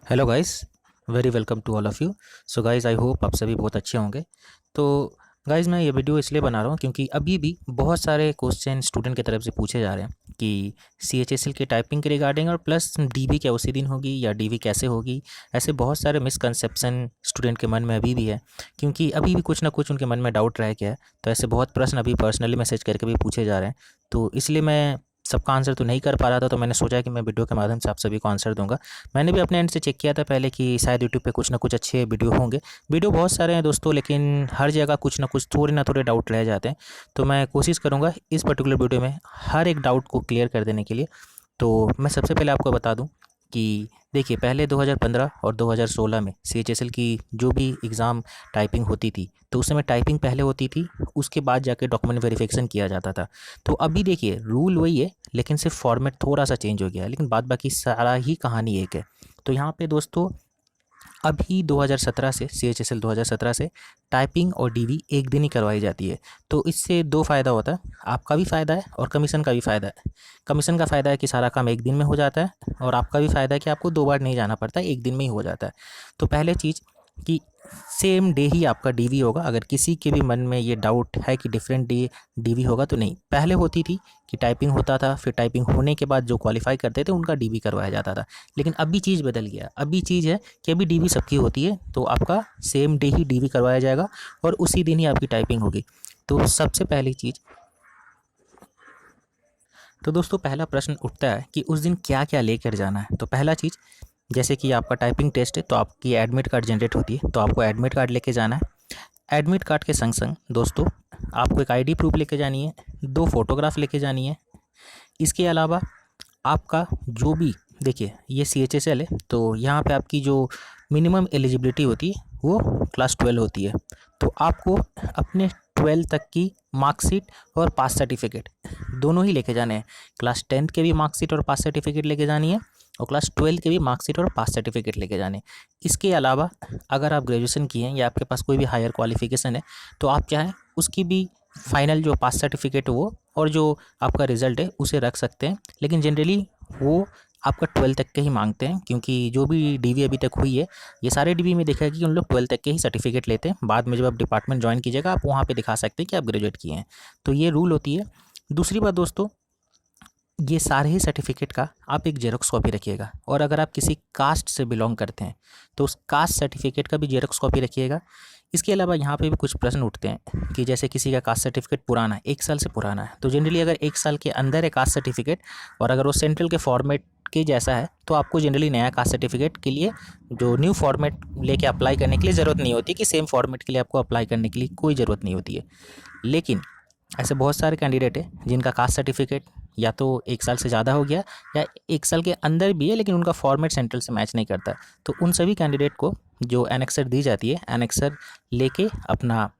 Hello guys, very welcome to all of you. So guys, I hope आप सभी बहुत अच्छे होंगे। तो गाइस, मैं ये वीडियो इसलिए बना रहा हूँ क्योंकि अभी भी बहुत सारे क्वेश्चन स्टूडेंट की तरफ से पूछे जा रहे हैं कि CHSL की टाइपिंग के रिगार्डिंग और प्लस डीवी क्या उसी दिन होगी या डीवी कैसे होगी। ऐसे बहुत सारे मिसकंसेप्शन स्टूडेंट के मन में अभी भी है, क्योंकि अभी भी कुछ ना कुछ उनके मन में डाउट रह गया है। तो ऐसे बहुत प्रश्न अभी पर्सनली मैसेज करके भी पूछे जा रहे हैं। तो इसलिए मैं सबका आंसर तो नहीं कर पा रहा था, तो मैंने सोचा कि मैं वीडियो के माध्यम से आप सभी को आंसर दूंगा। मैंने भी अपने एंड से चेक किया था पहले कि शायद यूट्यूब पे कुछ ना कुछ अच्छे वीडियो होंगे। वीडियो बहुत सारे हैं दोस्तों, लेकिन हर जगह कुछ ना कुछ थोड़े ना थोड़े डाउट रह जाते हैं। तो मैं कोशिश करूँगा इस पर्टिकुलर वीडियो में हर एक डाउट को क्लियर कर देने के लिए। तो मैं सबसे पहले आपको बता दूं कि देखिए, पहले 2015 और 2016 में CHSL की जो भी एग्ज़ाम टाइपिंग होती थी, तो उस समय टाइपिंग पहले होती थी, उसके बाद जाके डॉक्यूमेंट वेरिफिकेशन किया जाता था। तो अभी देखिए, रूल वही है, लेकिन सिर्फ फॉर्मेट थोड़ा सा चेंज हो गया है, लेकिन बाद बाकी सारा ही कहानी एक है। तो यहाँ पे दोस्तों, अभी 2017 से CHSL 2017 से टाइपिंग और डीवी एक दिन ही करवाई जाती है। तो इससे दो फ़ायदा होता है, आपका भी फ़ायदा है और कमीशन का भी फ़ायदा है। कमीशन का फ़ायदा है कि सारा काम एक दिन में हो जाता है, और आपका भी फ़ायदा है कि आपको 2 बार नहीं जाना पड़ता है, एक दिन में ही हो जाता है। तो पहले चीज़ कि सेम डे ही आपका डीवी होगा। अगर किसी के भी मन में ये डाउट है कि डिफरेंट डे डीवी होगा, तो नहीं, पहले होती थी कि टाइपिंग होता था, फिर टाइपिंग होने के बाद जो क्वालिफाई करते थे उनका डीवी करवाया जाता था। लेकिन अभी चीज़ बदल गया, अभी चीज़ है कि अभी डीवी सबकी होती है, तो आपका सेम डे ही डीवी करवाया जाएगा और उसी दिन ही आपकी टाइपिंग होगी। तो सबसे पहली चीज़, तो दोस्तों पहला प्रश्न उठता है कि उस दिन क्या क्या लेकर जाना है। तो पहला चीज़, जैसे कि आपका टाइपिंग टेस्ट है तो आपकी एडमिट कार्ड जनरेट होती है, तो आपको एडमिट कार्ड लेके जाना है। एडमिट कार्ड के संग संग दोस्तों, आपको एक आईडी प्रूफ लेके जानी है, 2 फोटोग्राफ लेके जानी है। इसके अलावा आपका जो भी, देखिए ये CHSL है, तो यहाँ पे आपकी जो मिनिमम एलिजिबिलिटी होती है वो क्लास 12 होती है। तो आपको अपने 12 तक की मार्कशीट और पास सर्टिफिकेट दोनों ही लेके जाने हैं। क्लास 10 के भी मार्कशीट और पास सर्टिफिकेट लेके जानी है, और क्लास 12 के भी मार्कशीट और पास सर्टिफिकेट लेके जाने हैं। इसके अलावा अगर आप ग्रेजुएशन किए हैं या आपके पास कोई भी हायर क्वालिफिकेशन है, तो आप चाहें उसकी भी फाइनल जो पास सर्टिफिकेट है वो, और जो आपका रिज़ल्ट है उसे रख सकते हैं। लेकिन जनरली वो आपका 12 तक के ही मांगते हैं, क्योंकि जो भी डीवी अभी तक हुई है, ये सारे डीवी में देखा है कि उन लोग 12 तक के ही सर्टिफिकेट लेते हैं। बाद में जब आप डिपार्टमेंट ज्वाइन कीजिएगा, आप वहाँ पे दिखा सकते हैं कि आप ग्रेजुएट किए हैं। तो ये रूल होती है। दूसरी बात दोस्तों, ये सारे ही सर्टिफिकेट का आप एक जेरोक्स कॉपी रखिएगा, और अगर आप किसी कास्ट से बिलोंग करते हैं तो उस कास्ट सर्टिफिकेट का भी जेरोक्स कॉपी रखिएगा। इसके अलावा यहाँ पे भी कुछ प्रश्न उठते हैं कि जैसे किसी का कास्ट सर्टिफिकेट पुराना है, 1 साल से पुराना है, तो जनरली अगर 1 साल के अंदर है कास्ट सर्टिफिकेट, और अगर वो सेंट्रल के फॉर्मेट के जैसा है, तो आपको जनरली नया कास्ट सर्टिफिकेट के लिए जो न्यू फॉर्मेट लेके अप्लाई करने के लिए ज़रूरत नहीं होती, कि सेम फॉर्मेट के लिए आपको अप्लाई करने के लिए कोई ज़रूरत नहीं होती है। लेकिन ऐसे बहुत सारे कैंडिडेट हैं जिनका कास्ट सर्टिफिकेट या तो 1 साल से ज़्यादा हो गया, या 1 साल के अंदर भी है, लेकिन उनका फॉर्मेट सेंट्रल से मैच नहीं करता। तो उन सभी कैंडिडेट को जो एनेक्सर दी जाती है, एनेक्सर लेके अपना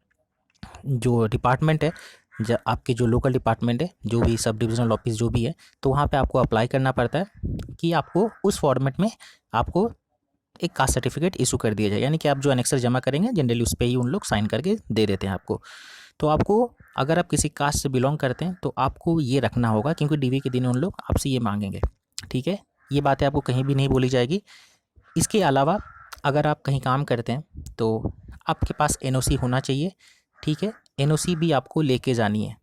जो डिपार्टमेंट है, आपके जो लोकल डिपार्टमेंट है, जो भी सब डिविजनल ऑफिस जो भी है, तो वहाँ पे आपको अप्लाई करना पड़ता है कि आपको उस फॉर्मेट में आपको एक कास्ट सर्टिफिकेट इशू कर दिया जाए। यानी कि आप जो एनेक्सर जमा करेंगे, जनरली उस पर ही उन लोग साइन करके दे देते हैं आपको। तो आपको, अगर आप किसी कास्ट से बिलोंग करते हैं, तो आपको ये रखना होगा, क्योंकि डीवी के दिन उन लोग आपसे ये मांगेंगे। ठीक है, ये बातें आपको कहीं भी नहीं बोली जाएगी। इसके अलावा अगर आप कहीं काम करते हैं, तो आपके पास एनओसी होना चाहिए। ठीक है, एनओसी भी आपको लेके जानी है।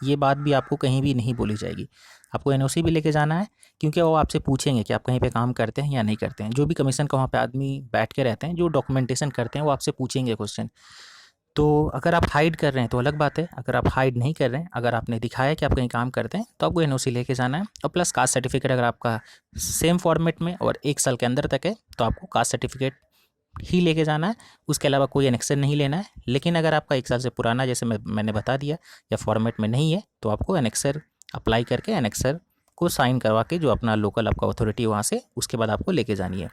ये बात भी आपको कहीं भी नहीं बोली जाएगी, आपको एनओसी भी लेके जाना है, क्योंकि वो आपसे पूछेंगे कि आप कहीं पे काम करते हैं या नहीं करते हैं। जो भी कमीशन का वहाँ पे आदमी बैठ के रहते हैं, जो डॉक्यूमेंटेशन करते हैं, वो आपसे पूछेंगे क्वेश्चन। तो अगर आप हाइड कर रहे हैं तो अलग बात है, अगर आप हाइड नहीं कर रहे हैं, अगर आपने दिखाया कि आप कहीं काम करते हैं, तो आपको एनओसी लेके जाना है। और प्लस कास्ट सर्टिफिकेट, अगर आपका सेम फॉर्मेट में और 1 साल के अंदर तक है, तो आपको कास्ट सर्टिफिकेट ही लेके जाना है। उसके अलावा कोई एनेक्सर नहीं लेना है। लेकिन अगर आपका 1 साल से पुराना, जैसे मैंने बता दिया, या फॉर्मेट में नहीं है, तो आपको एनेक्सर अप्लाई करके एनेक्सर को साइन करवा के, जो अपना लोकल आपका अथॉरिटी वहाँ से, उसके बाद आपको लेके जानी है।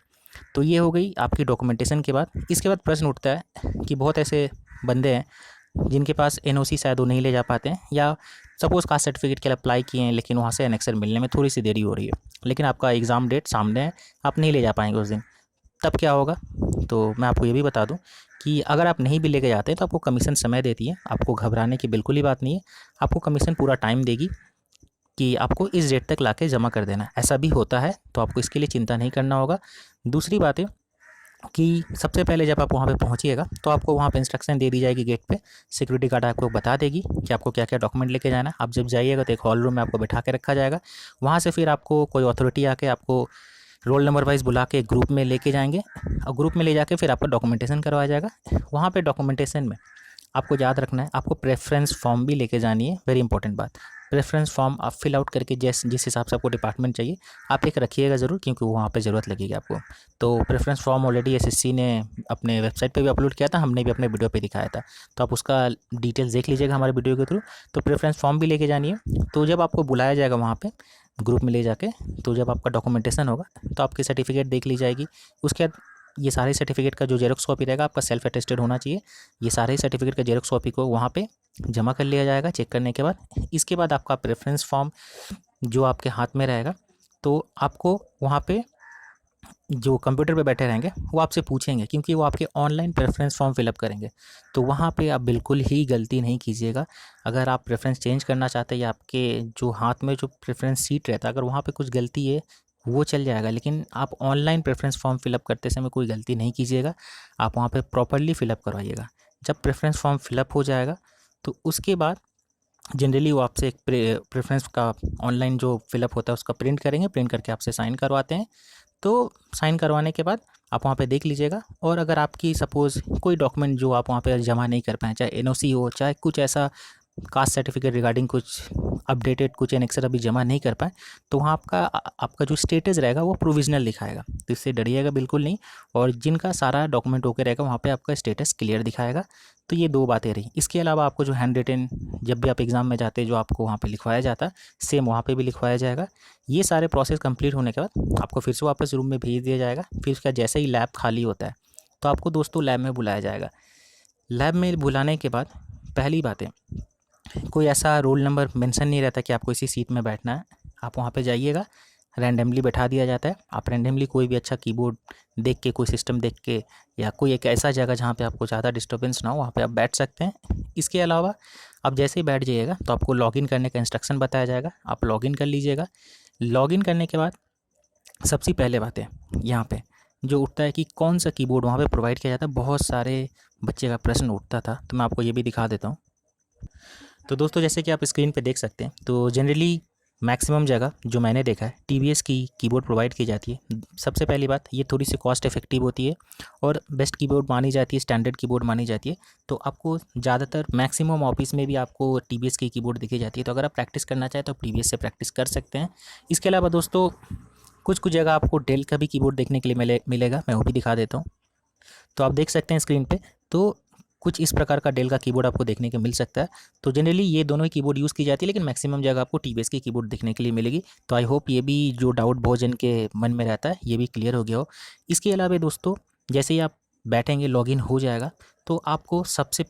तो ये हो गई आपकी डॉक्यूमेंटेशन के बाद। इसके बाद प्रश्न उठता है कि बहुत ऐसे बंदे हैं जिनके पास एनओसी शायद वो नहीं ले जा पाते हैं, या सपोज़ कास्ट सर्टिफिकेट के लिए अप्लाई किए हैं, लेकिन वहाँ से एनेक्सर मिलने में थोड़ी सी देरी हो रही है, लेकिन आपका एग्ज़ाम डेट सामने है, आप नहीं ले जा पाएंगे उस दिन। तब क्या होगा? तो मैं आपको ये भी बता दूं कि अगर आप नहीं भी लेके जाते हैं, तो आपको कमीशन समय देती है। आपको घबराने की बिल्कुल ही बात नहीं है, आपको कमीशन पूरा टाइम देगी कि आपको इस डेट तक लाके जमा कर देना है। ऐसा भी होता है, तो आपको इसके लिए चिंता नहीं करना होगा। दूसरी बात है कि सबसे पहले जब आप वहाँ पे पहुँचिएगा तो आपको वहाँ पे इंस्ट्रक्शन दे दी जाएगी गेट पे। सिक्योरिटी गार्ड आपको बता देगी कि आपको क्या क्या डॉक्यूमेंट लेके जाना है। आप जब जाइएगा तो एक हॉल रूम में आपको बैठा के रखा जाएगा। वहाँ से फिर आपको कोई अथॉरिटी आके आपको रोल नंबर वाइज बुला के एक ग्रुप में लेके जाएंगे और ग्रुप में ले जाके फिर आपका डॉक्यूमेंटेशन करवाया जाएगा। वहाँ पे डॉक्यूमेंटेशन में आपको याद रखना है, आपको प्रेफरेंस फॉर्म भी लेके जानी है। वेरी इंपॉर्टेंट बात, प्रेफरेंस फॉर्म आप फिल आउट करके जिस हिसाब से आपको डिपार्टमेंट चाहिए आप एक रखिएगा ज़रूर, क्योंकि वहाँ पे ज़रूरत लगेगी आपको। तो प्रेफरेंस फॉर्म ऑलरेडी एसएससी ने अपने वेबसाइट पे भी अपलोड किया था, हमने भी अपने वीडियो पे दिखाया था, तो आप उसका डिटेल्स देख लीजिएगा हमारे वीडियो के थ्रू। तो प्रेफरेंस फॉर्म भी लेके जानी है। तो जब आपको बुलाया जाएगा वहाँ पे ग्रुप में ले जाके, तो जब आपका डॉक्यूमेंटेशन होगा तो आपकी सर्टिफिकेट देख ली जाएगी। उसके बाद ये सारे सर्टिफिकेट का जो जेरोक्स कॉपी रहेगा आपका सेल्फ अटेस्टेड होना चाहिए। ये सारे सर्टिफिकेट का जेरोक्स कॉपी को वहाँ पे जमा कर लिया जाएगा चेक करने के बाद। इसके बाद आपका प्रेफरेंस फॉर्म जो आपके हाथ में रहेगा, तो आपको वहाँ पे जो कंप्यूटर पे बैठे रहेंगे वो आपसे पूछेंगे, क्योंकि वो आपके ऑनलाइन प्रेफरेंस फॉर्म फिलअप करेंगे। तो वहाँ पे आप बिल्कुल ही गलती नहीं कीजिएगा। अगर आप प्रेफरेंस चेंज करना चाहते हैं या आपके जो हाथ में जो प्रेफरेंस सीट रहता है अगर वहाँ पे कुछ गलती है वो चल जाएगा, लेकिन आप ऑनलाइन प्रेफरेंस फॉर्म फिलअप करते समय कोई गलती नहीं कीजिएगा। आप वहाँ पे प्रॉपरली फिलअप करवाइएगा। जब प्रेफरेंस फॉर्म फिलअप हो जाएगा तो उसके बाद जनरली वो आपसे एक प्रेफरेंस का ऑनलाइन जो फिलअप होता है उसका प्रिंट करेंगे, प्रिंट करके आपसे साइन करवाते हैं। तो साइन करवाने के बाद आप वहाँ पे देख लीजिएगा, और अगर आपकी सपोज़ कोई डॉक्यूमेंट जो आप वहाँ पे जमा नहीं कर पाएँ, चाहे एनओसी हो, चाहे कुछ ऐसा कास्ट सर्टिफिकेट रिगार्डिंग कुछ अपडेटेड कुछ एनेक्सर अभी जमा नहीं कर पाए, तो वहाँ आपका जो स्टेटस रहेगा वो प्रोविजनल दिखाएगा। तो इससे डरिएगा बिल्कुल नहीं, और जिनका सारा डॉक्यूमेंट ओके रहेगा वहाँ पे आपका स्टेटस क्लियर दिखाएगा। तो ये दो बातें रही। इसके अलावा आपको जो हैंड रिटन जब भी आप एग्ज़ाम में जाते हैं जो आपको वहाँ पे लिखवाया जाता है सेम वहाँ पे भी लिखवाया जाएगा। ये सारे प्रोसेस कंप्लीट होने के बाद आपको फिर से वापस रूम में भेज दिया जाएगा। फिर उसका जैसे ही लैब खाली होता है तो आपको दोस्तों लैब में बुलाया जाएगा। लैब में बुलाने के बाद पहली बात है, कोई ऐसा रोल नंबर मेंशन नहीं रहता कि आपको इसी सीट में बैठना है। आप वहाँ पे जाइएगा, रैंडमली बैठा दिया जाता है। आप रैंडमली कोई भी अच्छा कीबोर्ड देख के, कोई सिस्टम देख के, या कोई एक ऐसा जगह जहाँ पे आपको ज़्यादा डिस्टर्बेंस ना हो वहाँ पे आप बैठ सकते हैं। इसके अलावा आप जैसे ही बैठ जाइएगा तो आपको लॉगिन करने का इंस्ट्रक्शन बताया जाएगा, आप लॉगिन कर लीजिएगा। लॉगिन करने के बाद सबसे पहले बात है यहाँ पे जो उठता है कि कौन सा कीबोर्ड वहाँ पे प्रोवाइड किया जाता है। बहुत सारे बच्चे का प्रश्न उठता था, तो मैं आपको ये भी दिखा देता हूँ। तो दोस्तों जैसे कि आप स्क्रीन पे देख सकते हैं, तो जनरली मैक्सिमम जगह जो मैंने देखा है टीवीएस की कीबोर्ड प्रोवाइड की जाती है। सबसे पहली बात, ये थोड़ी सी कॉस्ट इफेक्टिव होती है और बेस्ट कीबोर्ड मानी जाती है, स्टैंडर्ड कीबोर्ड मानी जाती है। तो आपको ज़्यादातर मैक्सिमम ऑफिस में भी आपको टीवीएस की कीबोर्ड दिखी जाती है। तो अगर आप प्रैक्टिस करना चाहें तो आप टीवीएस से प्रैक्टिस कर सकते हैं। इसके अलावा दोस्तों कुछ कुछ जगह आपको डेल का भी कीबोर्ड देखने के लिए मिलेगा, मैं वो भी दिखा देता हूँ। तो आप देख सकते हैं स्क्रीन पे, तो कुछ इस प्रकार का डेल का कीबोर्ड आपको देखने को मिल सकता है। तो जनरली ये दोनों ही कीबोर्ड यूज़ की जाती है, लेकिन मैक्सिमम जगह आपको टीवीएस की कीबोर्ड देखने के लिए मिलेगी। तो आई होप ये भी जो डाउट बहुत जन के मन में रहता है ये भी क्लियर हो गया हो। इसके अलावा दोस्तों जैसे ही आप बैठेंगे, लॉगिन हो जाएगा, तो आपको सबसे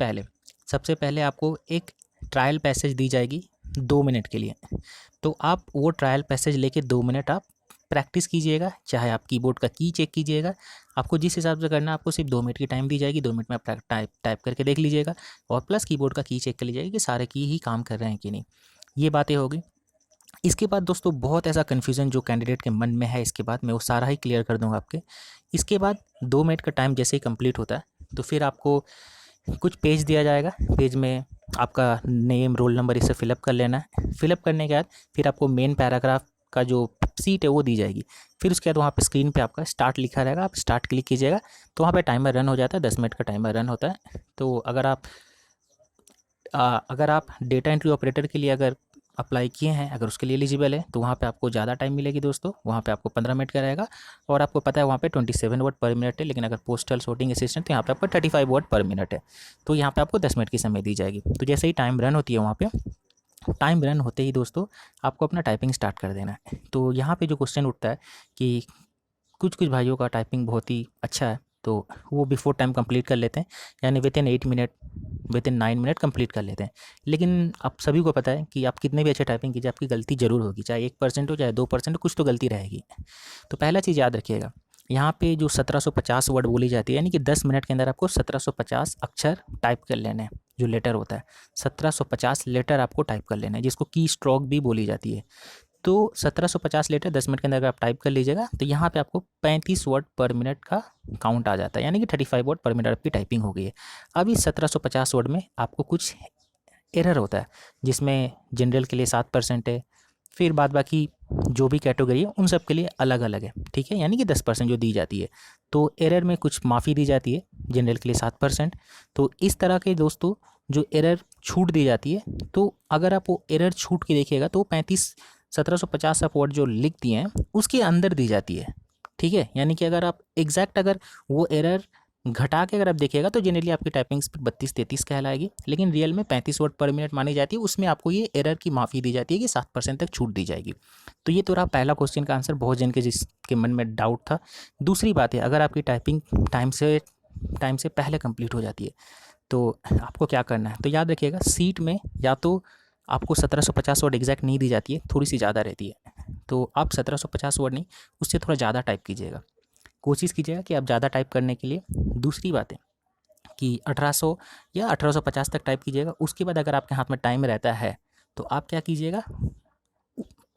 पहले आपको एक ट्रायल पैसेज दी जाएगी 2 मिनट के लिए। तो आप वो ट्रायल पैसेज लेके 2 मिनट आप प्रैक्टिस कीजिएगा, चाहे आप कीबोर्ड का की चेक कीजिएगा। आपको जिस हिसाब से करना है आपको सिर्फ 2 मिनट की टाइम दी जाएगी। 2 मिनट में आप टाइप करके देख लीजिएगा, और प्लस कीबोर्ड का की चेक कर लीजिएगा कि सारे की ही काम कर रहे हैं कि नहीं। ये बातें होगी। इसके बाद दोस्तों बहुत ऐसा कन्फ्यूज़न जो कैंडिडेट के मन में है, इसके बाद मैं वो सारा ही क्लियर कर दूंगा आपके। इसके बाद 2 मिनट का टाइम जैसे ही कंप्लीट होता है तो फिर आपको कुछ पेज दिया जाएगा। पेज में आपका नेम, रोल नंबर इसे फिलअप कर लेना है। फिलअप करने के बाद फिर आपको मेन पैराग्राफ का जो सीट है वो दी जाएगी। फिर उसके बाद वहाँ पे स्क्रीन पे आपका स्टार्ट लिखा रहेगा, आप स्टार्ट क्लिक कीजिएगा तो वहाँ पे टाइमर रन हो जाता है। 10 मिनट का टाइमर रन होता है। तो अगर आप डेटा एंट्री ऑपरेटर के लिए अगर अप्लाई किए हैं, अगर उसके लिए एलिजिबल है, तो वहाँ पे आपको ज़्यादा टाइम मिलेगी दोस्तों। वहाँ पे आपको 15 मिनट का रहेगा, और आपको पता है वहाँ पे 27 वर्ड पर मिनट है। लेकिन अगर पोस्टल sorting असिस्टेंट तो यहाँ पे आपको 35 वर्ड पर मिनट है। तो यहाँ पे आपको 10 मिनट की समय दी जाएगी। तो जैसे ही टाइम रन होती है वहाँ पे, टाइम रन होते ही दोस्तों आपको अपना टाइपिंग स्टार्ट कर देना है। तो यहाँ पे जो क्वेश्चन उठता है कि कुछ कुछ भाइयों का टाइपिंग बहुत ही अच्छा है, तो वो बिफोर टाइम कंप्लीट कर लेते हैं, यानी विद इन 9 मिनट कंप्लीट कर लेते हैं। लेकिन आप सभी को पता है कि आप कितने भी अच्छे टाइपिंग कीजिए आपकी गलती ज़रूर होगी, चाहे 1% हो चाहे 2% हो, कुछ तो गलती रहेगी। तो पहला चीज़ याद रखिएगा, यहाँ पे जो 1750 वर्ड बोली जाती है, यानी कि 10 मिनट के अंदर आपको 1750 अक्षर टाइप कर लेने हैं। जो लेटर होता है 1750 लेटर आपको टाइप कर लेना है, जिसको की स्ट्रोक भी बोली जाती है। तो 1750 लीटर 10 मिनट के अंदर अगर आप टाइप कर लीजिएगा तो यहाँ पे आपको 35 वर्ड पर मिनट का काउंट आ जाता है, यानी कि 35 वर्ड पर मिनट आपकी टाइपिंग हो गई है। अब इस 1750 वर्ड में आपको कुछ एरर होता है, जिसमें जनरल के लिए 7% है, फिर बाद बाकी जो भी कैटेगरी है उन सब के लिए अलग अलग है, ठीक है, यानी कि 10% जो दी जाती है। तो एरर में कुछ माफ़ी दी जाती है, जनरल के लिए 7%। तो इस तरह के दोस्तों जो एरर छूट दी जाती है, तो अगर आप वो एरर छूट के देखिएगा तो 1750 आप वर्ड जो लिख दिए हैं उसके अंदर दी जाती है, ठीक है। यानी कि अगर आप एग्जैक्ट अगर वो एरर घटा के अगर आप देखिएगा तो जनरली आपकी टाइपिंग स्पीड 32-33 कहलाएगी, लेकिन रियल में 35 वर्ड पर मिनट मानी जाती है। उसमें आपको ये एरर की माफ़ी दी जाती है कि 7% तक छूट दी जाएगी। तो ये तो रहा पहला क्वेश्चन का आंसर, बहुत जन के जिसके मन में डाउट था। दूसरी बात है, अगर आपकी टाइपिंग टाइम से पहले कंप्लीट हो जाती है तो आपको क्या करना है, तो याद रखिएगा सीट में या तो आपको 1750 वर्ड एग्जैक्ट नहीं दी जाती है, थोड़ी सी ज़्यादा रहती है, तो आप 1750 वर्ड नहीं, उससे थोड़ा ज़्यादा टाइप कीजिएगा, कोशिश कीजिएगा कि आप ज़्यादा टाइप करने के लिए। दूसरी बात है कि 1800 या 1850 तक टाइप कीजिएगा। उसके बाद अगर आपके हाथ में टाइम रहता है तो आप क्या कीजिएगा,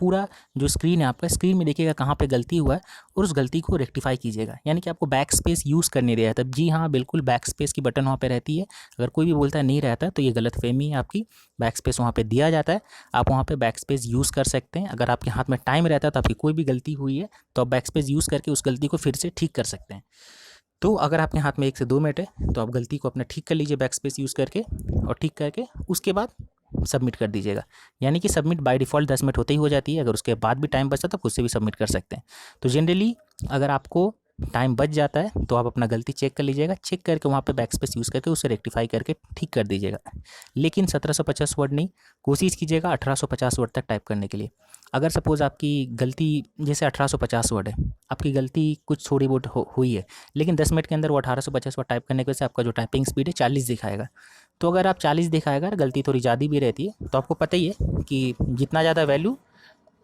पूरा जो स्क्रीन है आपका, स्क्रीन में देखिएगा कहाँ पे गलती हुआ है और उस गलती को रेक्टिफाई कीजिएगा। यानी कि आपको बैक स्पेस यूज़ करने दिया तब, जी हाँ बिल्कुल बैक स्पेस की बटन वहाँ पे रहती है। अगर कोई भी बोलता है नहीं रहता है तो ये गलत फहमी है आपकी, बैक स्पेस वहाँ पे दिया जाता है, आप वहाँ पे बैक स्पेस यूज़ कर सकते हैं। अगर आपके हाथ में टाइम रहता है तो आपकी कोई भी गलती हुई है तो आप बैक स्पेस यूज़ करके उस गलती को फिर से ठीक कर सकते हैं। तो अगर आपके हाथ में 1 से 2 मिनट है तो आप गलती को अपना ठीक कर लीजिए बैक स्पेस यूज़ करके, और ठीक करके उसके बाद सबमिट कर दीजिएगा। यानी कि सबमिट बाय डिफ़ॉल्ट 10 मिनट होते ही हो जाती है, अगर उसके बाद भी टाइम बचता तो खुद से भी सबमिट कर सकते हैं। तो जनरली अगर आपको टाइम बच जाता है तो आप अपना गलती चेक कर लीजिएगा, चेक करके वहाँ पे बैक स्पेस यूज़ करके उसे रेक्टिफाई करके ठीक कर दीजिएगा। लेकिन 1750 वर्ड नहीं, कोशिश कीजिएगा 1850 वर्ड तक टाइप करने के लिए। अगर सपोज़ आपकी गलती जैसे 1850 वर्ड है, आपकी गलती कुछ थोड़ी बहुत हुई है, लेकिन 10 मिनट के अंदर वो 1850 वर्ड टाइप करने की वजह से आपका जो टाइपिंग स्पीड है 40 दिखाएगा। तो अगर आप 40 दिखाएगा, गलती थोड़ी ज़्यादा भी रहती है, तो आपको पता ही है कि जितना ज़्यादा वैल्यू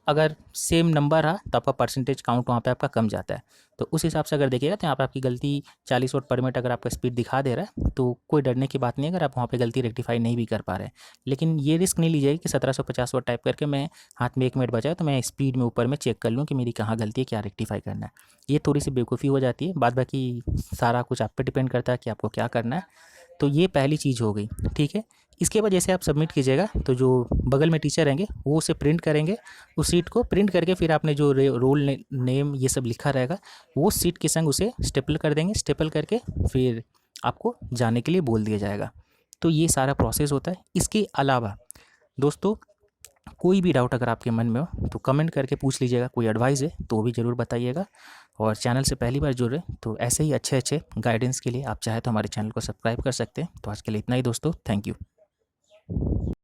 अगर सेम नंबर रहा तो आपका परसेंटेज काउंट वहाँ पे आपका कम जाता है। तो उस हिसाब से अगर देखिएगा तो यहाँ पे आपकी गलती 40 वर्ड पर मिनट अगर आपका स्पीड दिखा दे रहा है तो कोई डरने की बात नहीं है अगर आप वहाँ पे गलती रेक्टिफाई नहीं भी कर पा रहे हैं। लेकिन ये रिस्क नहीं लीजिएगा कि 1750 वर्ड टाइप करके मैं हाथ में 1 मिनट बचा है तो मैं स्पीड में ऊपर में चेक कर लूँ कि मेरी कहाँ गलती है, क्या रेक्टिफाई करना है। ये थोड़ी सी बेवकूफ़ी हो जाती है, बाद बाकी सारा कुछ आप पे डिपेंड करता है कि आपको क्या करना है। तो ये पहली चीज़ हो गई, ठीक है। इसके बाद जैसे आप सबमिट कीजिएगा तो जो बगल में टीचर रहेंगे वो उसे प्रिंट करेंगे, उस सीट को प्रिंट करके फिर आपने जो रोल नेम ये सब लिखा रहेगा वो सीट के संग उसे स्टेपल कर देंगे, स्टेपल करके फिर आपको जाने के लिए बोल दिया जाएगा। तो ये सारा प्रोसेस होता है। इसके अलावा दोस्तों कोई भी डाउट अगर आपके मन में हो तो कमेंट करके पूछ लीजिएगा, कोई एडवाइस है तो वो भी ज़रूर बताइएगा। और चैनल से पहली बार जुड़ रहे तो ऐसे ही अच्छे अच्छे गाइडेंस के लिए आप चाहे तो हमारे चैनल को सब्सक्राइब कर सकते हैं। तो आज के लिए इतना ही दोस्तों, थैंक यू।